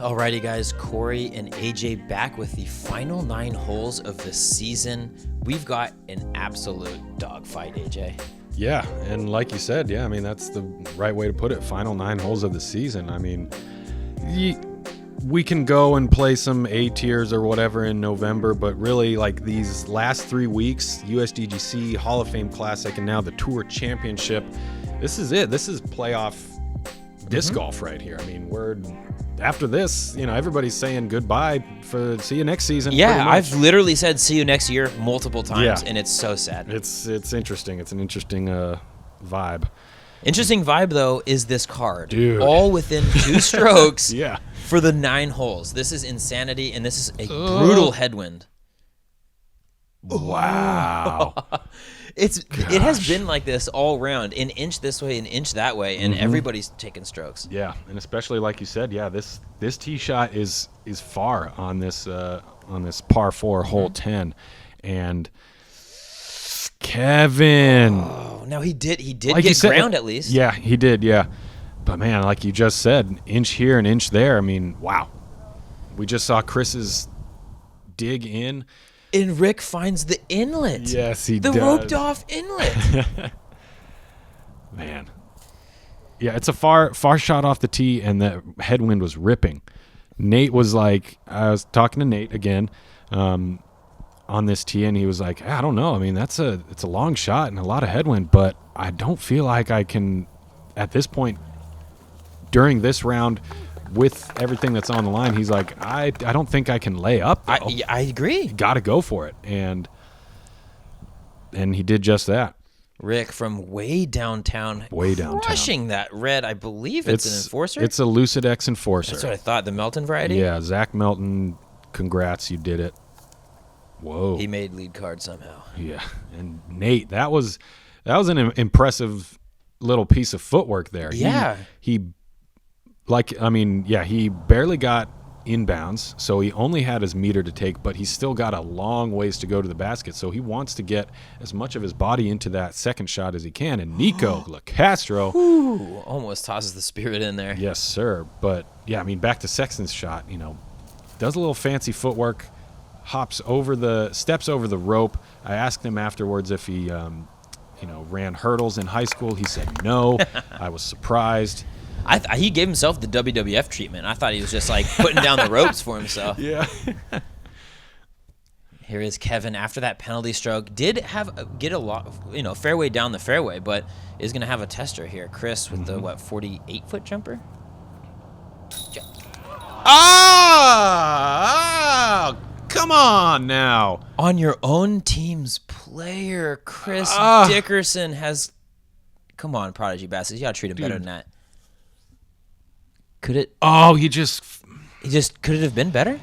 Alrighty, guys, Cory and AJ back with the final 9 holes of the season. We've got an absolute dogfight, AJ. Yeah, and like you said, I mean, that's the right way to put it. Final 9 holes of the season. I mean, we can go and play some A tiers or whatever in November, but really, like, these last 3 weeks, USDGC, Hall of Fame Classic, and now the Tour Championship, this is it. This is playoff disc golf right here. I mean, after this, everybody's saying goodbye see you next season. Yeah, I've literally said see you next year multiple times, and it's so sad. It's interesting. It's an interesting vibe. Interesting vibe, though, is this card. Dude. All within 2 strokes Yeah. for the 9 holes. This is insanity, and this is a brutal headwind. Wow. It has been like this all round, an inch this way, an inch that way, and everybody's taking strokes. Yeah, and especially like you said, this tee shot is far on this par 4 hole 10, and Kevin. Oh, now he did like get ground at least. Yeah, he did. Yeah, but man, like you just said, inch here, an inch there. I mean, wow. We just saw Chris's dig in. And Rick finds the inlet. Yes, he does. The roped off inlet. Man. Yeah, it's a far shot off the tee, and the headwind was ripping. Nate was like, I was talking to Nate again on this tee, and he was like, I don't know. I mean, it's a long shot and a lot of headwind, but I don't feel like I can, at this point, during this round, with everything that's on the line, he's like, I don't think I can lay up, though. I agree. Got to go for it. And he did just that. Rick from way downtown. Crushing that red. I believe it's an Enforcer. It's a Lucidex Enforcer. That's what I thought. The Melton variety? Yeah, Zach Melton, congrats, you did it. Whoa. He made lead card somehow. Yeah. And Nate, that was an impressive little piece of footwork there. Yeah. He barely got inbounds, so he only had his meter to take, but he's still got a long ways to go to the basket, so he wants to get as much of his body into that second shot as he can. And Nikko Locastro almost tosses the spirit in there. Yes, sir. But, yeah, I mean, back to Sexton's shot, does a little fancy footwork, steps over the rope. I asked him afterwards if he, ran hurdles in high school. He said no. I was surprised. He gave himself the WWF treatment. I thought he was just like putting down the ropes for himself. Yeah. Here is Kevin after that penalty stroke. Did get a lot, fairway down the fairway, but is going to have a tester here. Chris with the 48-foot jumper. Come on now. On your own team's player, Chris Dickerson has. Come on, Prodigy bastards, you got to treat him better than that. Could it? Oh, could it have been better?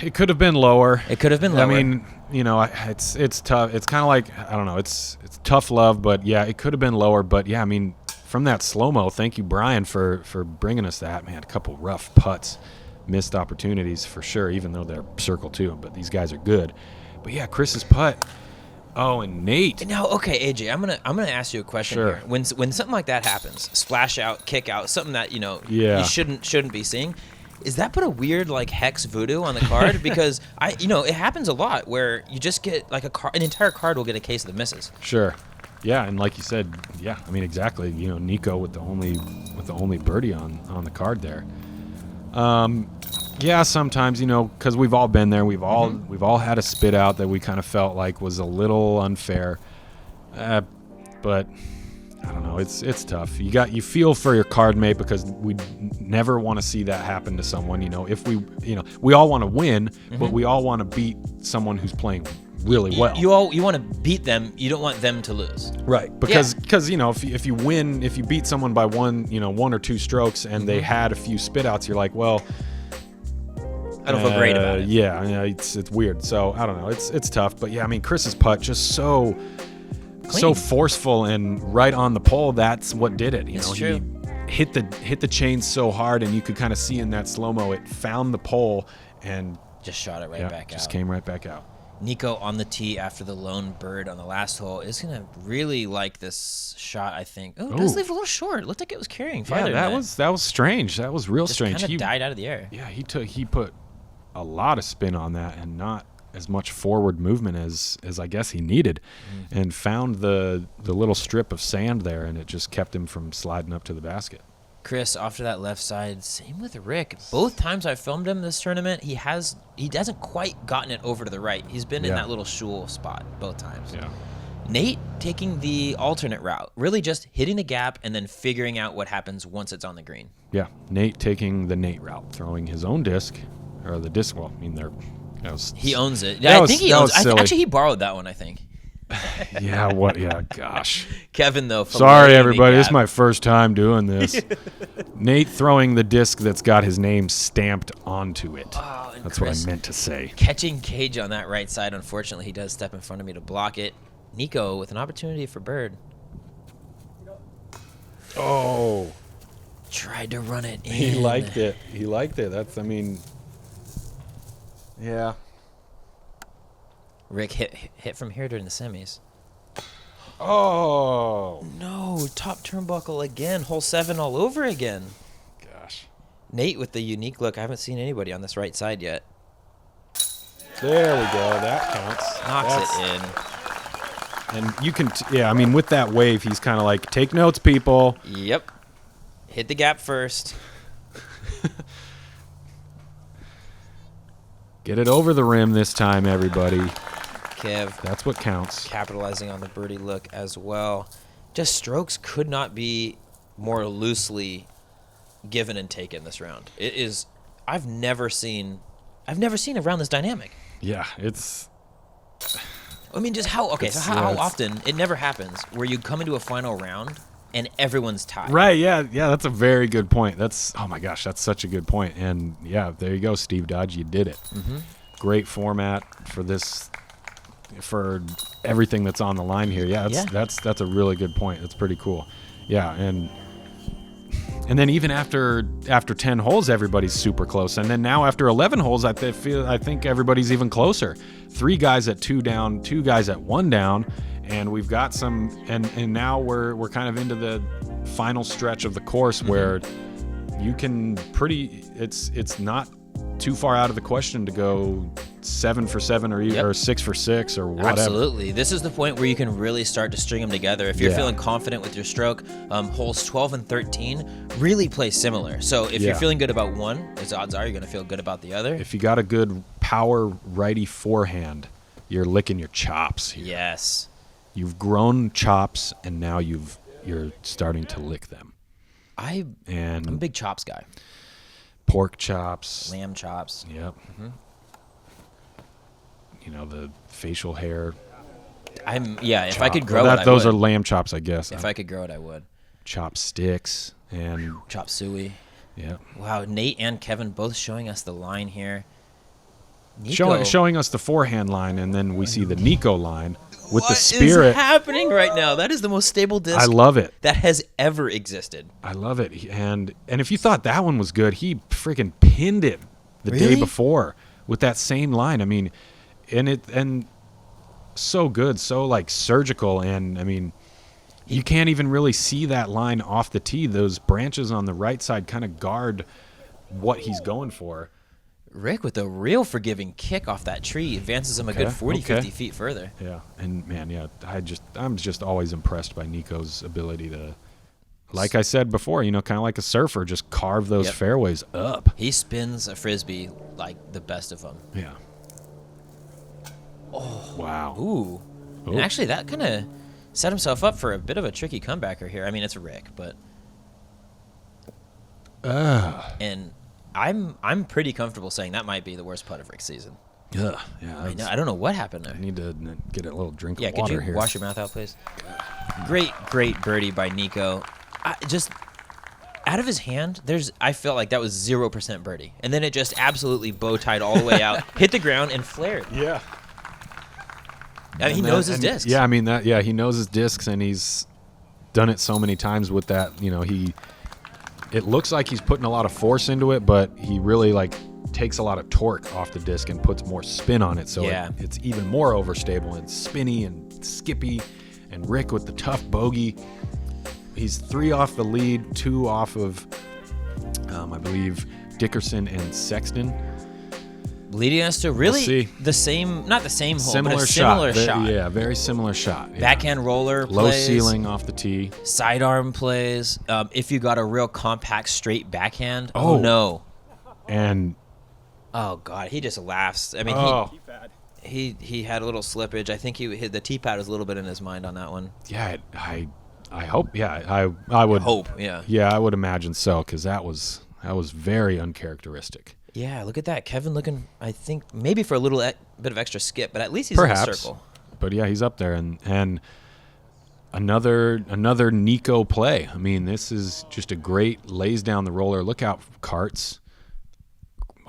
It could have been lower. I mean, it's tough. It's kind of like, I don't know. It's tough love, but yeah, it could have been lower. But yeah, I mean, from that slow-mo, thank you, Brian, for bringing us that. Man, a couple rough putts, missed opportunities for sure, even though they're circle two. But these guys are good. But yeah, Chris's putt. Oh, and Nate. Now, okay, AJ, I'm gonna ask you a question here. When something like that happens, splash out, kick out, something that you shouldn't be seeing, is that put a weird like hex voodoo on the card? Because it happens a lot where you just get like an entire card will get a case of the misses. Sure. Yeah, and like you said, yeah, I mean exactly. Nikko with the only birdie on the card there. Yeah, sometimes, because we've all been there. We've all had a spit out that we kind of felt like was a little unfair. But I don't know. It's tough. You feel for your card mate because we never want to see that happen to someone. If we all want to win, but we all want to beat someone who's playing really well. You want to beat them. You don't want them to lose. Right. Because if you beat someone by one or two strokes and they had a few spit outs, you're like, well, I don't feel great about it. Yeah, it's weird. So I don't know. It's tough. But yeah, I mean, Chris's putt just so forceful and right on the pole. That's what did it. It's true. He hit the chain so hard, and you could kind of see in that slow mo, it found the pole and just shot it back out. Just came right back out. Nikko on the tee after the lone bird on the last hole is going to really like this shot, I think. Oh, it does leave a little short. It looked like it was carrying farther. Yeah, that was strange. That was real strange. Just kind of died out of the air. Yeah, he put a lot of spin on that and not as much forward movement as I guess he needed, and found the little strip of sand there, and it just kept him from sliding up to the basket. Chris, off to that left side. Same with Rick. Both times I've filmed him this tournament, he hasn't quite gotten it over to the right. He's been in that little shul spot both times. Yeah. Nate taking the alternate route, really just hitting the gap and then figuring out what happens once it's on the green. Yeah, Nate taking the Nate route, throwing his own disc, or the disc. Well, I mean, he owns it. Yeah, I think he owns it. Actually, he borrowed that one, I think. Yeah, what? Yeah, gosh. Kevin, though. Sorry, everybody. This is my first time doing this. Nate throwing the disc that's got his name stamped onto it. Oh, that's Chris, what I meant to say. Catching Cage on that right side. Unfortunately, he does step in front of me to block it. Nikko with an opportunity for bird. Oh. Tried to run it in. He liked it. That's, I mean, yeah. Rick hit from here during the semis. Oh. No, top turnbuckle again. Hole 7 all over again. Gosh. Nate with the unique look. I haven't seen anybody on this right side yet. There we go. That counts. Knocks it in. And you can, I mean, with that wave, he's kind of like, take notes, people. Yep. Hit the gap first. Get it over the rim this time, everybody. Kev. That's what counts. Capitalizing on the birdie look as well. Just strokes could not be more loosely given and taken this round. It is, I've never seen a round this dynamic. Yeah, it's... I mean, just how often, it never happens, where you come into a final round and everyone's tied. Right, yeah, that's a very good point. Oh my gosh, that's such a good point. And yeah, there you go, Steve Dodge, you did it. Mm-hmm. Great format for this, for everything that's on the line here. Yeah, that's a really good point. That's pretty cool. Yeah, and then even after 10 holes, everybody's super close. And then now after 11 holes, I think everybody's even closer. 3 guys at 2 down, 2 guys at 1 down. And we've got some, and now we're kind of into the final stretch of the course where you can it's not too far out of the question to go 7 for 7 or 6 for 6 or whatever. Absolutely. This is the point where you can really start to string them together. If you're feeling confident with your stroke, holes 12 and 13 really play similar. So if you're feeling good about one, as odds are you're going to feel good about the other. If you got a good power righty forehand, you're licking your chops here. Yes. You've grown chops, and now you're starting to lick them. I'm a big chops guy. Pork chops. Lamb chops. Yep. Mm-hmm. You know, the facial hair. If I could grow it, those I would. are lamb chops, I guess. If I could grow it, I would. Chopsticks and chop suey. Yeah. Wow, Nate and Kevin both showing us the line here. Showing us the forehand line, and then we see the Nikko line. With the spirit. What is happening right now? That is the most stable disc I love it. that has ever existed. I love it. And if you thought that one was good, he freaking pinned it the day before with that same line. I mean, and so good, so like surgical. And I mean, you can't even really see that line off the tee. Those branches on the right side kind of guard what he's going for. Rick with a real forgiving kick off that tree advances him a good 50 feet further. Yeah, and man, I'm just always impressed by Nikko's ability to, like I said before, kind of like a surfer, just carve those fairways up. He spins a frisbee like the best of them. Yeah. Oh. Wow. Ooh. And actually, that kind of set himself up for a bit of a tricky comebacker here. I mean, it's Rick, but. And. I'm pretty comfortable saying that might be the worst putt of Rick's season. Yeah. I don't know what happened there. I need to get a little drink of water here. here. Could you wash your mouth out, please? Great birdie by Nikko. Just out of his hand, I felt like that was 0% birdie. And then it just absolutely bow-tied all the way out, hit the ground, and flared. Yeah. I mean, he knows his discs. Yeah, I mean, he knows his discs, and he's done it so many times with that. It looks like he's putting a lot of force into it, but he really takes a lot of torque off the disc and puts more spin on it, so it's even more overstable and spinny and skippy. And Rick with the tough bogey. He's 3 off the lead, 2 off of, I believe, Dickerson and Sexton. Leading us to really the same, not the same hole, but a similar shot. Yeah, very similar shot. Yeah. Backhand roller low plays. Ceiling off the tee. Sidearm plays. If you got a real compact straight backhand, oh no. And oh god, he just laughs. I mean, he had a little slippage. I think the tee pad was a little bit in his mind on that one. Yeah, I hope. Yeah, I would hope. Yeah. Yeah, I would imagine so, because that was very uncharacteristic. Yeah, look at that. Kevin looking, I think, maybe for a little bit of extra skip, but at least he's in the circle. But yeah, he's up there. And another Nikko play. I mean, this is just a great lays down the roller. Look out for carts.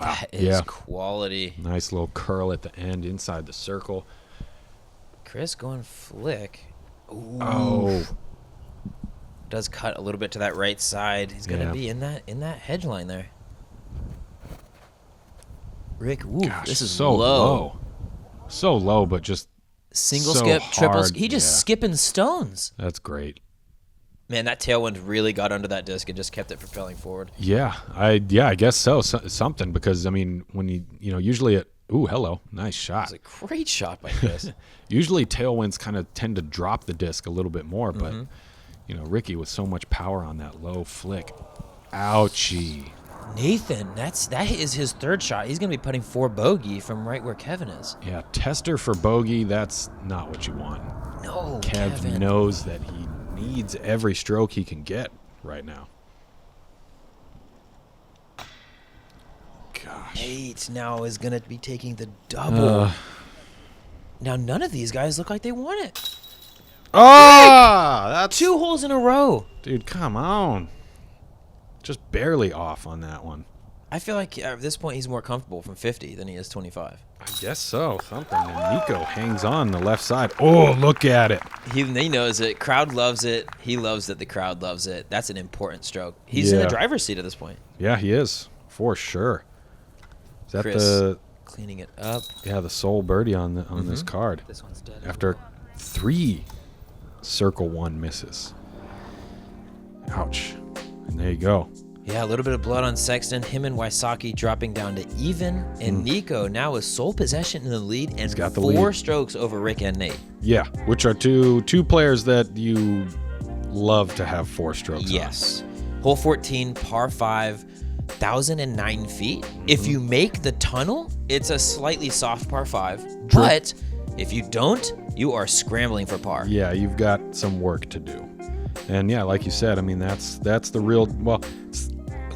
Wow. That is quality. Nice little curl at the end inside the circle. Chris going flick. Ooh. Oh. Does cut a little bit to that right side. He's going to be in that hedge line there. Rick, this is so low. So low, but just single so skip, hard. triples. He just skipping stones. That's great. Man, that tailwind really got under that disc and just kept it propelling forward. Yeah, I guess so. Something, because I mean, when you usually hello, nice shot. It's a great shot by Chris. Usually tailwinds kind of tend to drop the disc a little bit more, but Ricky with so much power on that low flick. Ouchie. Nathan, that is his third shot. He's going to be putting 4 bogey from right where Kevin is. Yeah, tester for bogey, that's not what you want. No, Kevin knows that he needs every stroke he can get right now. Gosh. Nate now is going to be taking the double. Now, none of these guys look like they want it. That's 2 holes in a row. Dude, come on. Just barely off on that one. I feel like at this point he's more comfortable from 50 than he is 25. I guess so. Something. And Nikko hangs on the left side. Oh, look at it. He knows it. Crowd loves it. He loves it. The crowd loves it. That's an important stroke. He's in the driver's seat at this point. Yeah, he is. For sure. Is that Chris cleaning it up? Yeah, the sole birdie on this card. This one's dead. After 3 circle 1 misses. Ouch. And there you go. Yeah, a little bit of blood on Sexton. Him and Wysocki dropping down to even. And Nikko now with sole possession in the lead and got the 4 lead. strokes over Rick and Nate. Yeah, which are two players that you love to have 4 strokes Yes. Hole 14, par 5, 1,009 feet. If you make the tunnel, it's a slightly soft par 5. But if you don't, you are scrambling for par. Yeah, you've got some work to do. And yeah, like you said, I mean, that's the real,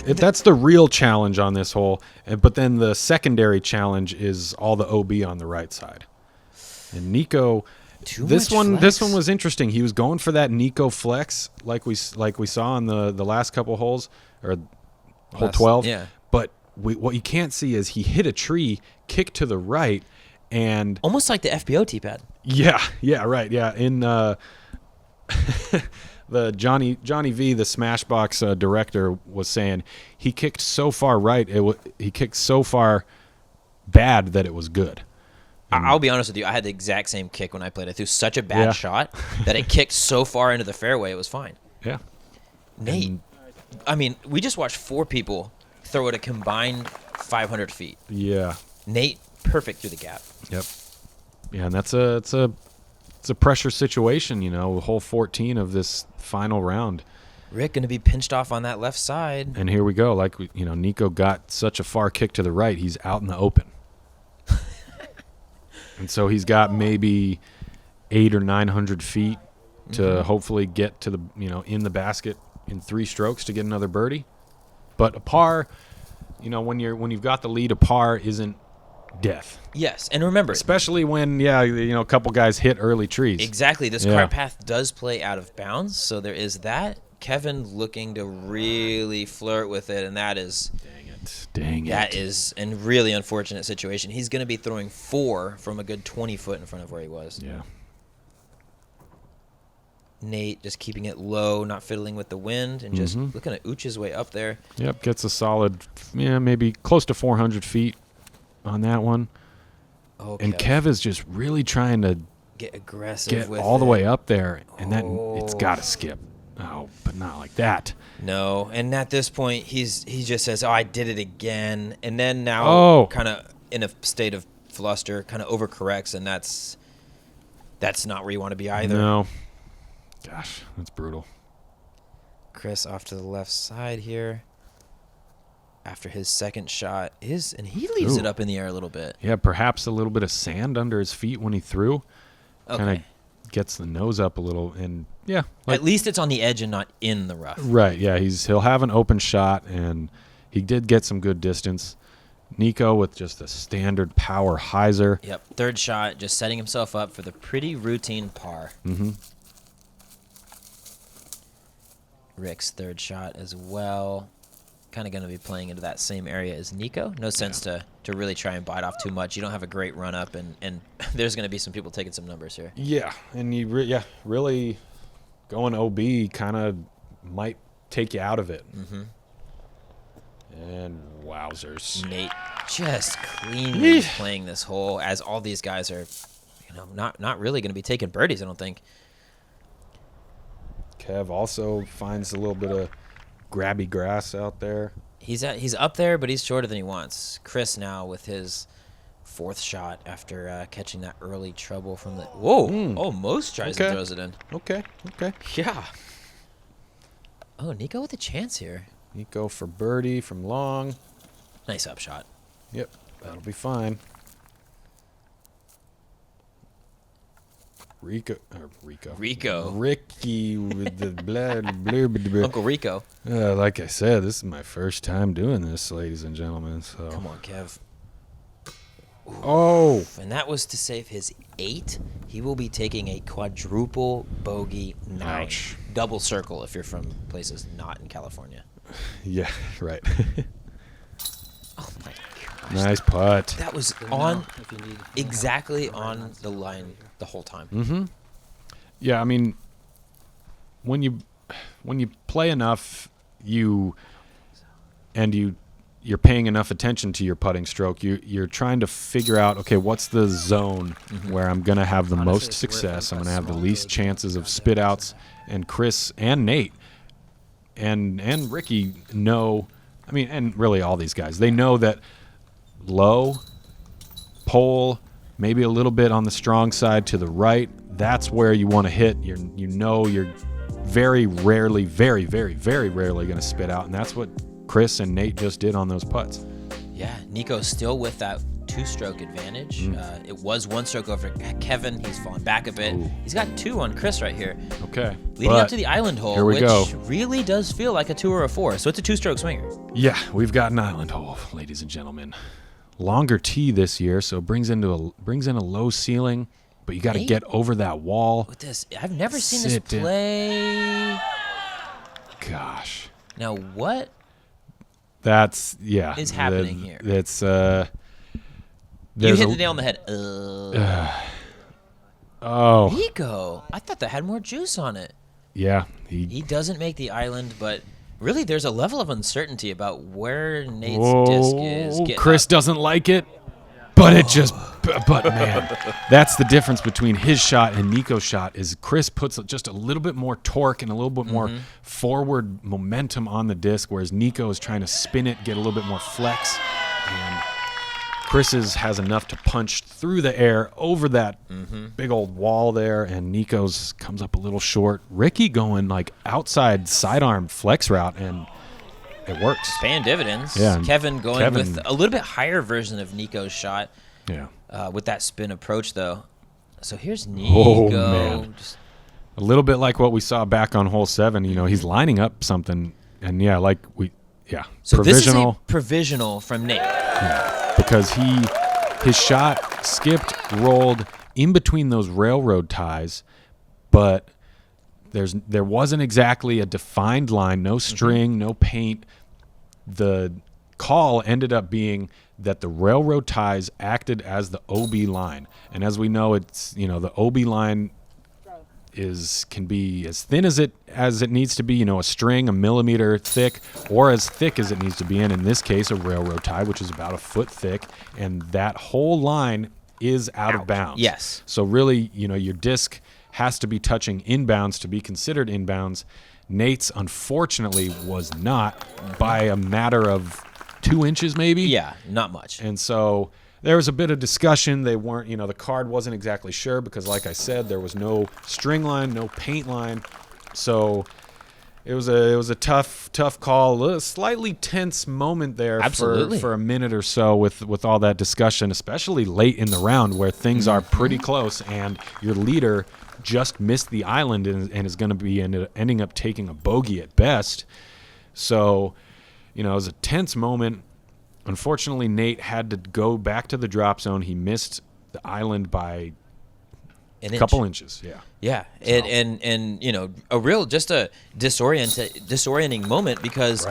that's the real challenge on this hole. But then the secondary challenge is all the OB on the right side. And Nikko, this one was interesting. He was going for that Nikko flex like we saw on the last couple holes, or hole 12. Yeah. But what you can't see is he hit a tree, kicked to the right, and almost like the FPO tee pad. Yeah, right. Yeah, in the Johnny V, the Smashbox director, was saying he kicked so far right, he kicked so far bad that it was good. I'll be honest with you, I had the exact same kick when I played. I threw such a bad shot that it kicked so far into the fairway, it was fine. Yeah. Nate, I mean, we just watched 4 people throw it a combined 500 feet. Yeah. Nate, perfect through the gap. Yep. Yeah, and it's a pressure situation, hole 14 of this final round. Rick going to be pinched off on that left side. And here we go. Like, Nikko got such a far kick to the right, he's out in the open. And so he's got maybe 800 or 900 feet to hopefully get to the, in the basket in 3 strokes to get another birdie. But a par, when you've got the lead, a par isn't death. Yes, and remember, especially when a couple guys hit early trees. Exactly. This cart path does play out of bounds, so there is that. Kevin looking to really flirt with it, and that is dang it. That is a really unfortunate situation. He's going to be throwing 4 from a good 20 foot in front of where he was. Yeah. Nate just keeping it low, not fiddling with the wind, and just looking to ooch his way up there. Yep, gets a solid, maybe close to 400 feet on that one. Oh, and Kev is just really trying to get aggressive, get all the way up there, and then it's got to skip. Oh, but not like that. No, and at this point, he just says, "Oh, I did it again," and then now kind of in a state of fluster, kind of overcorrects, and that's not where you want to be either. No. Gosh, that's brutal. Chris off to the left side here. After his second shot, and he leaves it up in the air a little bit. Yeah, perhaps a little bit of sand under his feet when he threw. Okay. Kind of gets the nose up a little, and yeah. At least it's on the edge and not in the rough. Right, yeah. He'll have an open shot, and he did get some good distance. Nikko with just a standard power hyzer. Yep, third shot, just setting himself up for the pretty routine par. Mm-hmm. Rick's third shot as well. Kind of going to be playing into that same area as Nikko. No sense to really try and bite off too much. You don't have a great run up, and there's going to be some people taking some numbers here. Yeah, and you really going OB kind of might take you out of it. Mm-hmm. And wowzers. Nate just cleanly playing this hole, as all these guys are, not really going to be taking birdies, I don't think. Kev also finds a little bit of grabby grass out there. He's up there, but he's shorter than he wants. Chris now with his fourth shot after catching that early trouble from the... Whoa! Almost tries and throws it in. Okay. Yeah. Oh, Nikko with a chance here. Nikko for birdie from long. Nice upshot. Yep, that'll be fine. Ricky with the blood. Uncle Rico. Like I said, this is my first time doing this, ladies and gentlemen. So come on, Kev. Oh, and that was to save his 8. He will be taking a quadruple bogey 9. Ouch. Double circle if you're from places not in California. Yeah, right. Oh my gosh. Nice putt. That was on exactly on the line the whole time. Mm-hmm. Yeah, I mean, when you play enough, you're paying enough attention to your putting stroke. You're trying to figure out, okay, what's the zone where I'm gonna have the most success? I'm gonna have the least chances of spit outs. And Chris and Nate and Ricky know. I mean, and really all these guys, they know that low, pole, maybe a little bit on the strong side to the right, that's where you want to hit. You're very rarely, very, very, very rarely going to spit out, and that's what Chris and Nate just did on those putts. Yeah, Nikko's still with that 2-stroke advantage. It was 1 stroke over Kevin. He's fallen back a bit. Ooh. He's got 2 on Chris right here. Okay. Leading up to the island hole, here we which go. really does feel like a 2 or a 4. So it's a 2-stroke swinger. Yeah, we've got an island hole, ladies and gentlemen. Longer tee this year, so brings in a low ceiling, but you got to get over that wall. With this, I've never seen this play. Gosh. Now what? Is happening here? It's you hit the nail on the head. Nikko, I thought that had more juice on it. Yeah, he doesn't make the island, but really, there's a level of uncertainty about where Nate's disc is. Chris doesn't like it, but but man, that's the difference between his shot and Nikko's shot. Is Chris puts just a little bit more torque and a little bit more forward momentum on the disc, whereas Nikko is trying to spin it, get a little bit more flex, and Chris's has enough to punch through the air over that big old wall there, and Nikko's comes up a little short. Ricky going like outside sidearm flex route, and it works. Paying dividends. Yeah, Kevin going with a little bit higher version of Nikko's shot. Yeah. With that spin approach, though. So here's Nikko. Oh, man. A little bit like what we saw back on hole 7. He's lining up something, and So provisional. This is a provisional from Nate. Yeah, because his shot skipped, rolled in between those railroad ties, but there wasn't exactly a defined line, no string, no paint. The call ended up being that the railroad ties acted as the OB line, and as we know, it's the OB line can be as thin as it needs to be, you know, a string a millimeter thick, or as thick as it needs to be. And in this case, a railroad tie, which is about a foot thick, and that whole line is out of bounds. Yes. So really, you know, your disc has to be touching inbounds to be considered inbounds. Nate's, unfortunately, was not by a matter of 2 inches maybe. Yeah, not much. And so there was a bit of discussion. They weren't, you know, the card wasn't exactly sure because, like I said, there was no string line, no paint line. So it was a tough call, a slightly tense moment there for a minute or so with all that discussion, especially late in the round where things are pretty close and your leader just missed the island and is going to be ending up taking a bogey at best. So, you know, it was a tense moment. Unfortunately, Nate had to go back to the drop zone. He missed the island by a couple inches. Yeah. Yeah. So. And you know, a disorienting moment because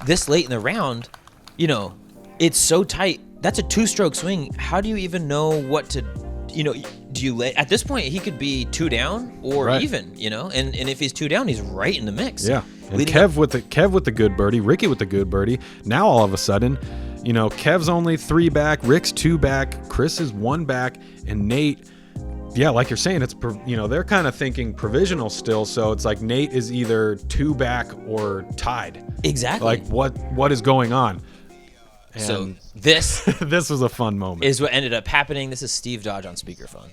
this late in the round, you know, it's so tight. That's a 2-stroke swing. How do you even know what to, you know, do you lay at this point? He could be 2 down or even, you know, and if he's 2 down, he's right in the mix. Yeah. And Kev with the good birdie, Ricky with the good birdie. Now all of a sudden, you know, Kev's only 3 back, Rick's 2 back, Chris is 1 back, and Nate, yeah, like you're saying, it's, you know, they're kind of thinking provisional still. So it's like Nate is either 2 back or tied. Exactly. Like what is going on? And so this this was a fun moment. Is what ended up happening. This is Steve Dodge on speakerphone.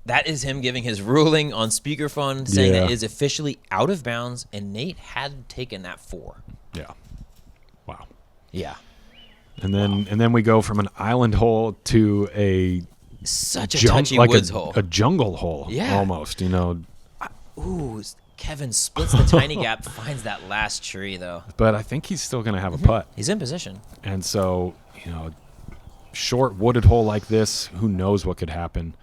That is him giving his ruling on speakerphone, saying that it is officially out of bounds, and Nate had taken that 4. Yeah. Wow. Yeah. And then we go from an island hole to such a touchy woods hole, a jungle hole, almost. You know. Ooh, Kevin splits the tiny gap, finds that last tree though. But I think he's still going to have a putt. He's in position. And so, you know, short wooded hole like this, who knows what could happen.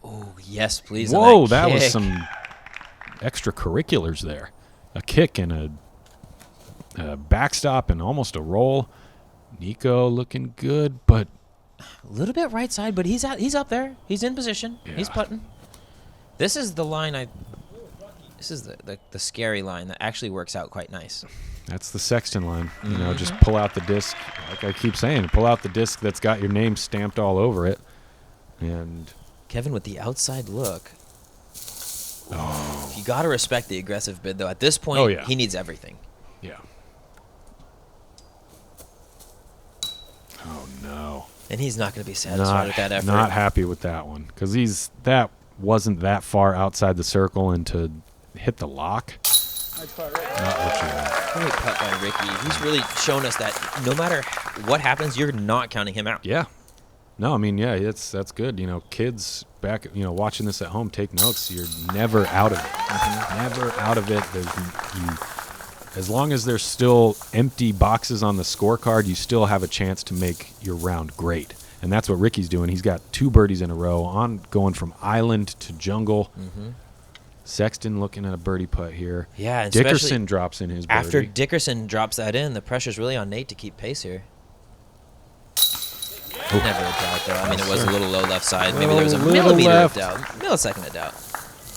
Oh, yes, please. Whoa, that was some extracurriculars there. A kick and a backstop and almost a roll. Nikko looking good, but a little bit right side, but he's up there. He's in position. Yeah. He's putting. This is the line this is the scary line that actually works out quite nice. That's the Sexton line. You know, just pull out the disc, like I keep saying, pull out the disc that's got your name stamped all over it. And Kevin with the outside look. Oh. You got to respect the aggressive bid, though. At this point, he needs everything. Yeah. Oh, no. And he's not going to be satisfied with that effort. Not happy with that one because that wasn't that far outside the circle, and to hit the lock. Great putt by Ricky. He's really shown us that no matter what happens, you're not counting him out. Yeah. No, I mean, yeah, that's good. You know, kids back, you know, watching this at home, take notes. You're never out of it. Never out of it. As long as there's still empty boxes on the scorecard, you still have a chance to make your round great. And that's what Ricky's doing. He's got 2 birdies in a row, going from island to jungle. Sexton looking at a birdie putt here. Yeah, and Dickerson drops in his birdie. After Dickerson drops that in, the pressure's really on Nate to keep pace here. Never a doubt, though. I mean, it was a little low left side. Maybe there was a millimeter of doubt, millisecond of doubt.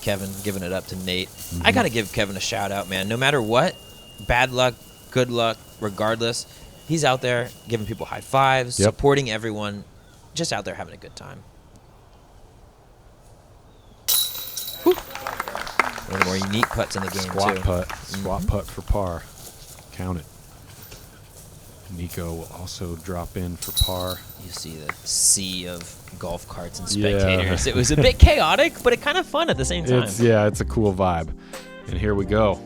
Kevin giving it up to Nate. I got to give Kevin a shout-out, man. No matter what, bad luck, good luck, regardless, he's out there giving people high fives, supporting everyone, just out there having a good time. Whew. One of the more unique putts in the game, Squat putt. Squat putt for par. Count it. Nikko will also drop in for par. You see the sea of golf carts and spectators. It was a bit chaotic, but it kind of fun at the same time. It's a cool vibe. And here we go.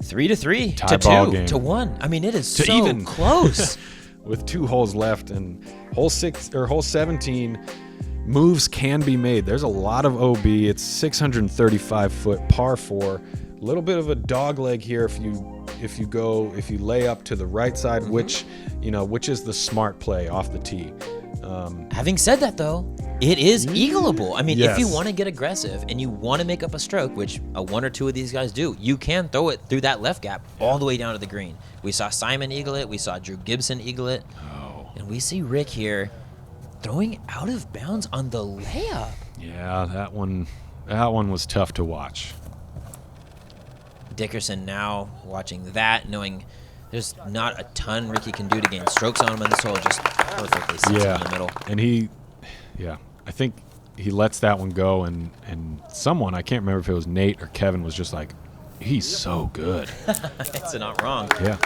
3-3 Tie to ball 2 game. to 1. I mean, it is to so even. Close. With 2 holes left, and hole 17, moves can be made. There's a lot of OB. It's 635 foot par 4. A little bit of a dog leg here if you lay up to the right side, which is the smart play off the tee. Having said that, though, it is eagleable. I mean, if you want to get aggressive and you want to make up a stroke, which 1 or 2 of these guys do, you can throw it through that left gap all the way down to the green. We saw Simon eagle it. We saw Drew Gibson eagle it. Oh. And we see Rick here throwing out of bounds on the layup. Yeah, that one was tough to watch. Dickerson now watching that, knowing there's not a ton Ricky can do to gain strokes on him in this hole, just perfectly sits in the middle. And I think he lets that one go, and someone, I can't remember if it was Nate or Kevin, was just like, he's so good. It's not wrong. Yeah.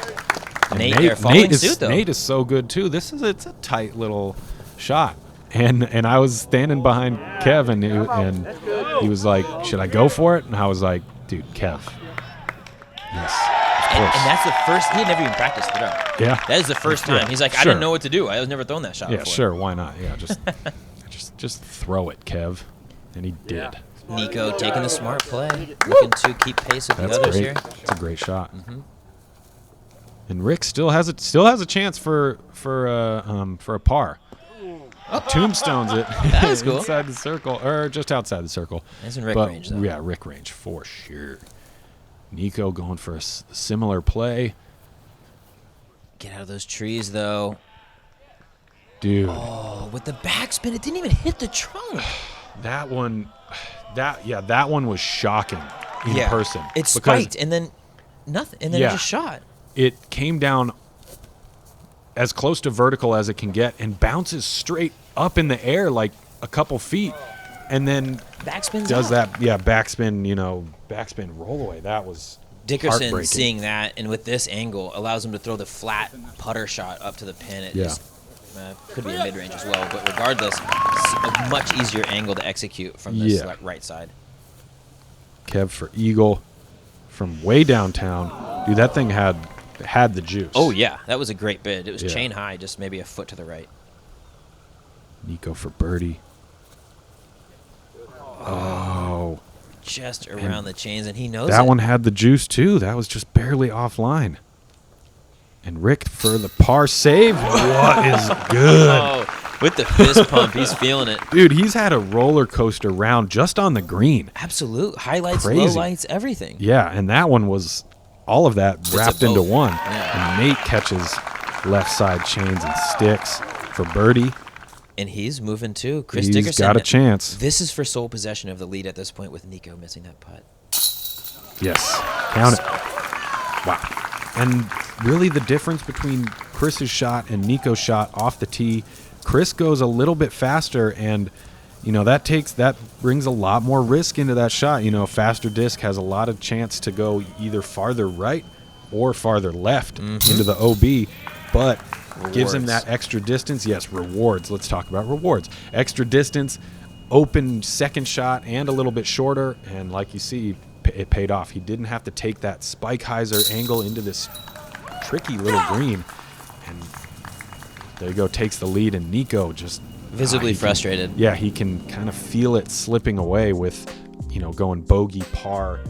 Nate there following suit, though. Nate is so good, too. It's a tight little shot. And I was standing behind Kevin, and he was like, should I go for it? And I was like, dude, Kev. Yes, of course. And that's the first. He had never even practiced the throw. Yeah. That is the first time. He's like, I didn't know what to do. I was never thrown that shot before. Yeah, sure. Why not? Yeah, just throw it, Kev. And he did. Nikko taking the smart play, looking to keep pace with the others here. It's a great shot. Mm-hmm. And Rick still has a chance for a par. Tombstones it. That was cool. Inside the circle, or just outside the circle. That's in Rick range, though. Yeah, Rick range for sure. Nikko going for a similar play. Get out of those trees, though. Dude. Oh, with the backspin, it didn't even hit the trunk. That one was shocking in person. It spiked and then nothing, and then it just shot. It came down as close to vertical as it can get and bounces straight up in the air like a couple feet, and then backspins does out. Backspin roll away. That was Dickerson seeing that, and with this angle allows him to throw the flat putter shot up to the pin. It just could be a mid-range as well, but regardless, it's a much easier angle to execute from this right side. Kev for eagle from way downtown. Dude, that thing had the juice. Oh, yeah. That was a great bid. It was chain high, just maybe a foot to the right. Nikko for birdie. Oh. Just around the chains, and he knows that one had the juice, too. That was just barely offline. And Rick for the par save. What is good? Oh, with the fist pump, he's feeling it. Dude, he's had a roller coaster round just on the green. Absolute. Highlights, lowlights, everything. Yeah, and that one was all of that wrapped into one. Yeah. And Nate catches left side chains and sticks for birdie. And he's moving too. Chris He's Dickerson got a chance. This is for sole possession of the lead at this point with Nikko missing that putt. Yes. Count it. Wow. And really the difference between Chris's shot and Nikko's shot off the tee, Chris goes a little bit faster, and that brings a lot more risk into that shot. A faster disc has a lot of chance to go either farther right or farther left into the OB, but gives him that extra distance. Yes, rewards. Let's talk about rewards. Extra distance, open second shot, and a little bit shorter, and like you see, it paid off. He didn't have to take that spike hyzer angle into this tricky little green, and there you go, takes the lead, and Nikko just visibly frustrated. He can kind of feel it slipping away with, going bogey, par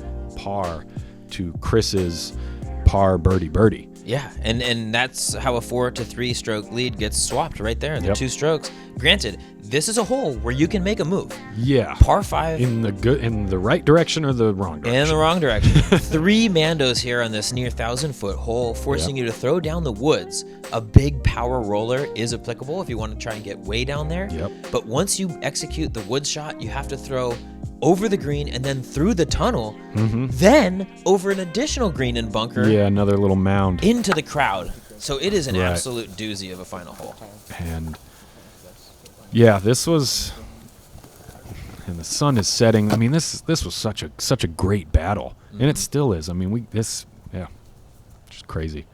to Chris's par, birdie. Yeah, and that's how a 4-3 stroke lead gets swapped right there. The 2 strokes. Granted, this is a hole where you can make a move. Yeah. Par 5 in the right direction or the wrong direction. In the wrong direction. 3 Mandos here on this near 1,000-foot hole, forcing you to throw down the woods. A big power roller is applicable if you want to try and get way down there. Yep. But once you execute the wood shot, you have to throw over the green and then through the tunnel, then over an additional green and bunker. Yeah, another little mound. Into the crowd. So it is an absolute doozy of a final hole. And yeah, this was, and the sun is setting. I mean, this was such a great battle, and it still is. I mean, just crazy.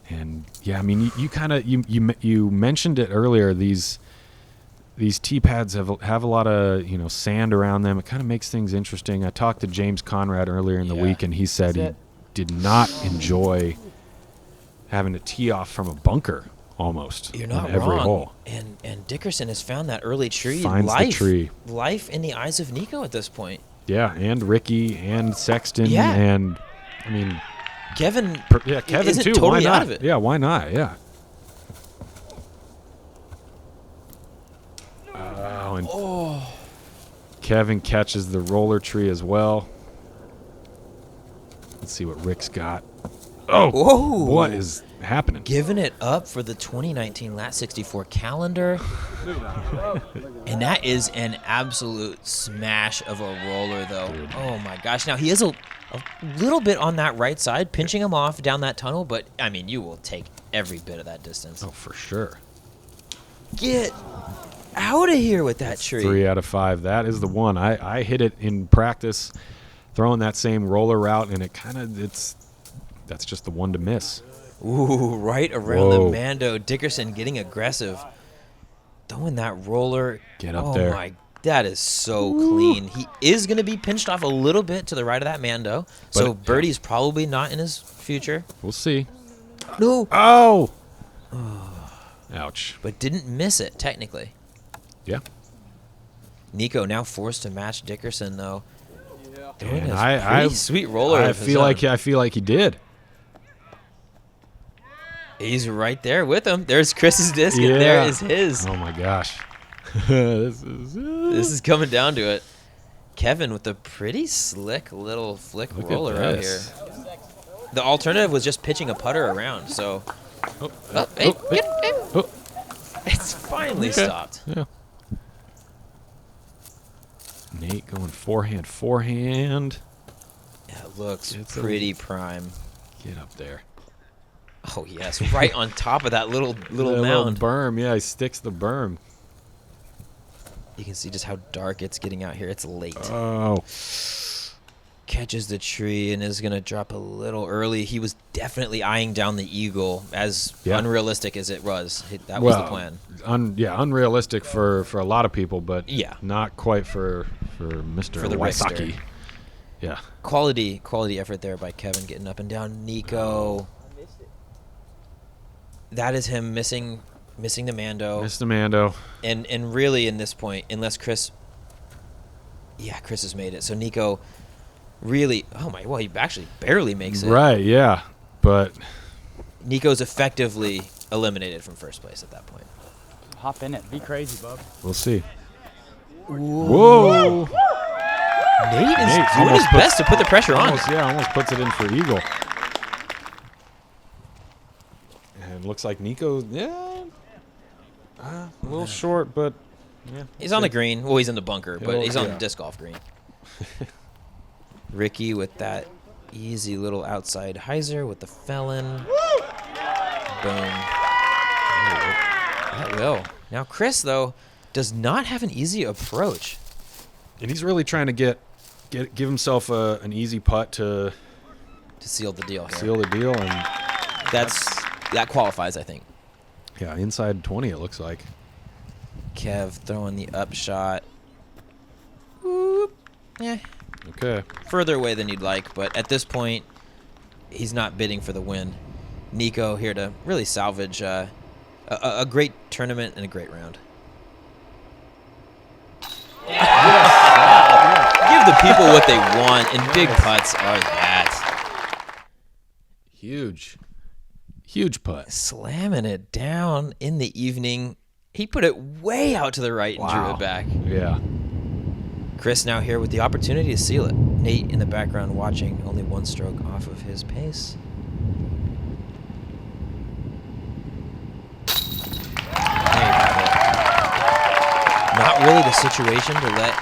And yeah, I mean, you mentioned it earlier. These tee pads have a lot of sand around them. It kind of makes things interesting. I talked to James Conrad earlier in the week, and he said he did not enjoy having to tee off from a bunker almost. You're not on every wrong. hole. And Dickerson has found that early tree. Finds the tree. Life in the eyes of Nikko at this point. Yeah, and Ricky and Sexton and I mean Kevin. Kevin isn't too. Totally why not? Out of it. Yeah, why not? Yeah. And Kevin catches the roller tree as well. Let's see what Rick's got. Oh, whoa. What is happening. Giving it up for the 2019 Lat 64 calendar. And that is an absolute smash of a roller, though. Dude. Oh, my gosh. Now, he is a little bit on that right side, pinching him off down that tunnel. But, I mean, you will take every bit of that distance. Oh, for sure. Get out of here with that tree. 3 out of 5. That is the one. I hit it in practice, throwing that same roller route, and that's just the one to miss. Ooh, right around the Mando. Dickerson getting aggressive. Throwing that roller. Get up there. Oh, my. That is so clean. He is going to be pinched off a little bit to the right of that Mando. So birdie's probably not in his future. We'll see. No. Oh. Ouch. But didn't miss it, technically. Yeah. Nikko now forced to match Dickerson, though. Doing a pretty sweet roller. I feel like he did. He's right there with him. There's Chris's disc, and there is his. Oh, my gosh. This is coming down to it. Kevin with a pretty slick little flick roller out here. The alternative was just pitching a putter around, so... It's finally stopped. Yeah. Nate going forehand. Yeah, it looks pretty prime. Get up there. Oh, yes, right on top of that little mound. Little berm, yeah, he sticks the berm. You can see just how dark it's getting out here. It's late. Oh. Catches the tree and is going to drop a little early. He was definitely eyeing down the eagle, as unrealistic as it was. That was the plan. Unrealistic for a lot of people, but not quite for Mr. Wysocki. Yeah. Quality effort there by Kevin, getting up and down. Nikko. That is him missing the Mando. Missed the Mando. And really, in this point, unless Chris... Yeah, Chris has made it. So Nikko really... he actually barely makes it. Right, yeah. But... Nikko's effectively eliminated from first place at that point. Hop in it. Be crazy, bub. We'll see. Whoa. Nate is doing his best to put the pressure on. Almost puts it in for eagle. And looks like Nikko, a little short, but he's on the green. Well, he's in the bunker, but he's on the disc golf green. Ricky with that easy little outside hyzer with the felon. Boom. That will. Now Chris, though, does not have an easy approach. And he's really trying to give himself an easy putt to seal the deal here. Seal the deal, and that qualifies, I think. Yeah, inside 20 it looks like. Kev throwing the upshot. Whoop. Yeah. Okay. Further away than you'd like, but at this point, he's not bidding for the win. Nikko here to really salvage a great tournament and a great round. Give the people what they want, and big putts are that. Huge putt. Slamming it down in the evening. He put it way out to the right and drew it back. Yeah. Chris now here with the opportunity to seal it. Nate in the background watching, only one stroke off of his pace. There you have it. Not really the situation to let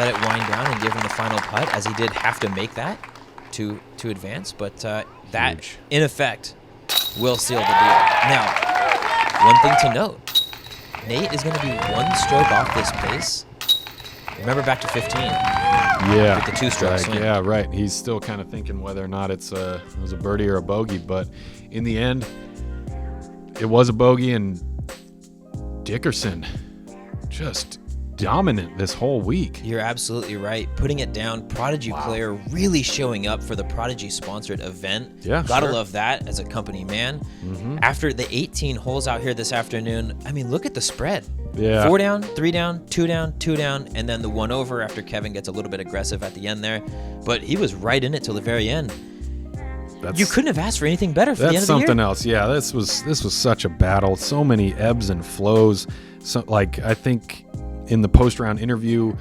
it wind down and give him the final putt, as he did have to make that to advance, but that, in effect, will seal the deal. Now, one thing to note, Nate is going to be one stroke off this pace. Remember back to 15. Yeah. With the two-stroke swing. Yeah, right. He's still kind of thinking whether or not it was a birdie or a bogey, but in the end, it was a bogey, and Dickerson just dominant this whole week. You're absolutely right. Putting it down, Prodigy player really showing up for the Prodigy sponsored event. Yeah, Gotta love that as a company man. Mm-hmm. After the 18 holes out here this afternoon, I mean, look at the spread. Yeah. 4 down, 3 down, 2 down, 2 down, and then the one over after Kevin gets a little bit aggressive at the end there. But he was right in it till the very end. You couldn't have asked for anything better for the end of the year. That's something else. Yeah, this was such a battle. So many ebbs and flows. So, I think in the post-round interview,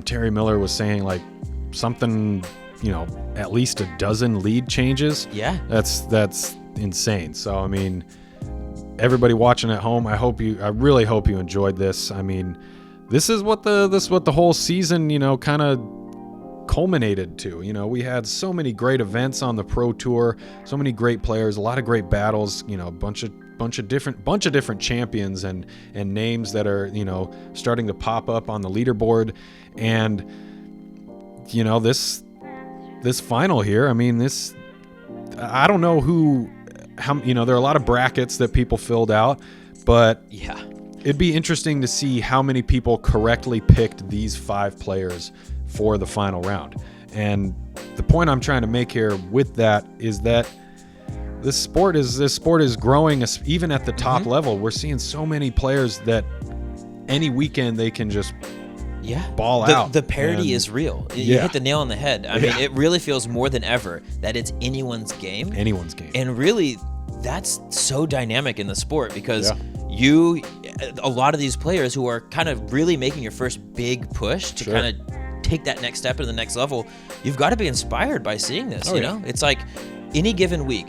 Terry Miller was saying something, at least a dozen lead changes. Yeah. That's insane. So I mean, everybody watching at home, I really hope you enjoyed this. I mean, this is what the whole season, kind of culminated to. We had so many great events on the Pro Tour, so many great players, a lot of great battles, a bunch of different champions and names that are, starting to pop up on the leaderboard. And this final here, I mean, I don't know how there are a lot of brackets that people filled out, but yeah, it'd be interesting to see how many people correctly picked these 5 players for the final round. And the point I'm trying to make here with that is that this sport is growing, even at the top level. We're seeing so many players that any weekend they can just ball out. The parity is real. You hit the nail on the head. I mean, it really feels more than ever that it's anyone's game. Anyone's game. And really, that's so dynamic in the sport because a lot of these players who are kind of really making your first big push to kind of take that next step to the next level, you've got to be inspired by seeing this. It's like any given week,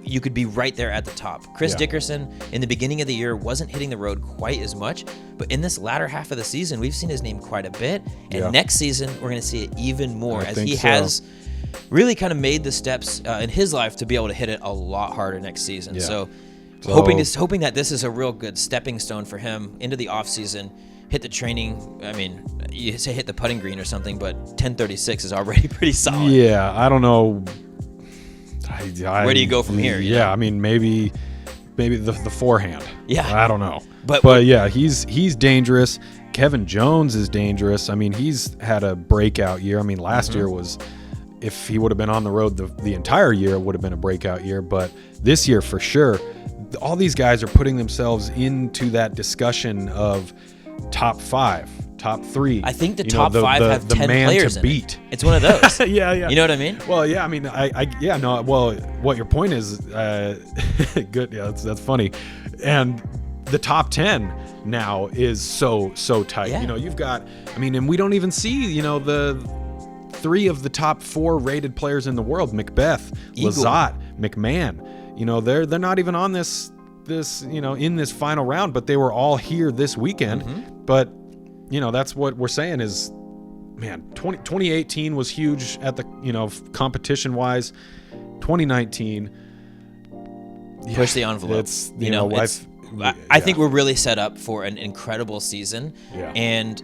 you could be right there at the top. Chris Dickerson in the beginning of the year wasn't hitting the road quite as much, but in this latter half of the season, we've seen his name quite a bit. And next season, we're going to see it even more as he has really kind of made the steps in his life to be able to hit it a lot harder next season. Yeah. So hoping that this is a real good stepping stone for him into the off season. Hit the training. I mean, you say hit the putting green or something, but 1036 is already pretty solid. Yeah, I don't know. Where do you go from here? I mean, maybe the forehand. Yeah, I don't know. But yeah, he's dangerous. Kevin Jones is dangerous. I mean, he's had a breakout year. I mean, last year was, if he would have been on the road the entire year, it would have been a breakout year. But this year, for sure, all these guys are putting themselves into that discussion of top 5, top 3. I think the top 5 have 10 players in it. It's one of those. Yeah. You know what I mean? Well, yeah. I mean, well, what your point is, good. Yeah, that's funny. And the top 10 now is so tight. Yeah. You've got. I mean, and we don't even see. The 3 of the top 4 rated players in the world: Macbeth, Lazat, McMahon. They're not even on this in this final round, but they were all here this weekend. But that's what we're saying is, man, 2018 was huge at the competition wise. 2019 push the envelope. It's I think we're really set up for an incredible season. And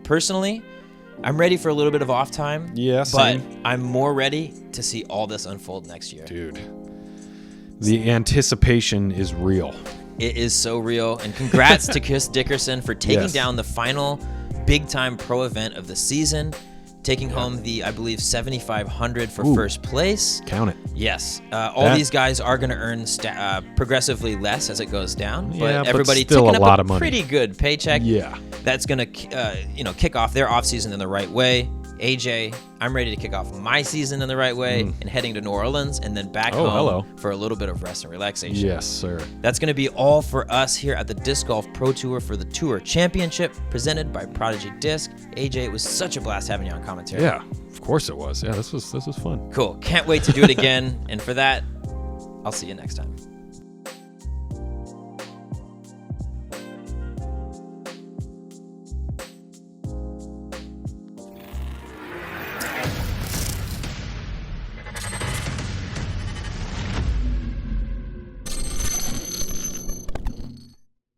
personally, I'm ready for a little bit of off time. But I'm more ready to see all this unfold next year. Dude, the anticipation is real. It is so real. And congrats to Chris Dickerson for taking down the final big-time pro event of the season, taking home the, I believe, 7,500 for first place. Count it. Yes. All these guys are going to earn progressively less as it goes down, but everybody still taking up a pretty good paycheck. Yeah. That's going to kick off their offseason in the right way. AJ, I'm ready to kick off my season in the right way and heading to New Orleans and then back home for a little bit of rest and relaxation. Yes, sir. That's going to be all for us here at the Disc Golf Pro Tour for the Tour Championship presented by Prodigy Disc. AJ, it was such a blast having you on commentary. Yeah, of course it was. Yeah, this was fun. Cool. Can't wait to do it again. And for that, I'll see you next time.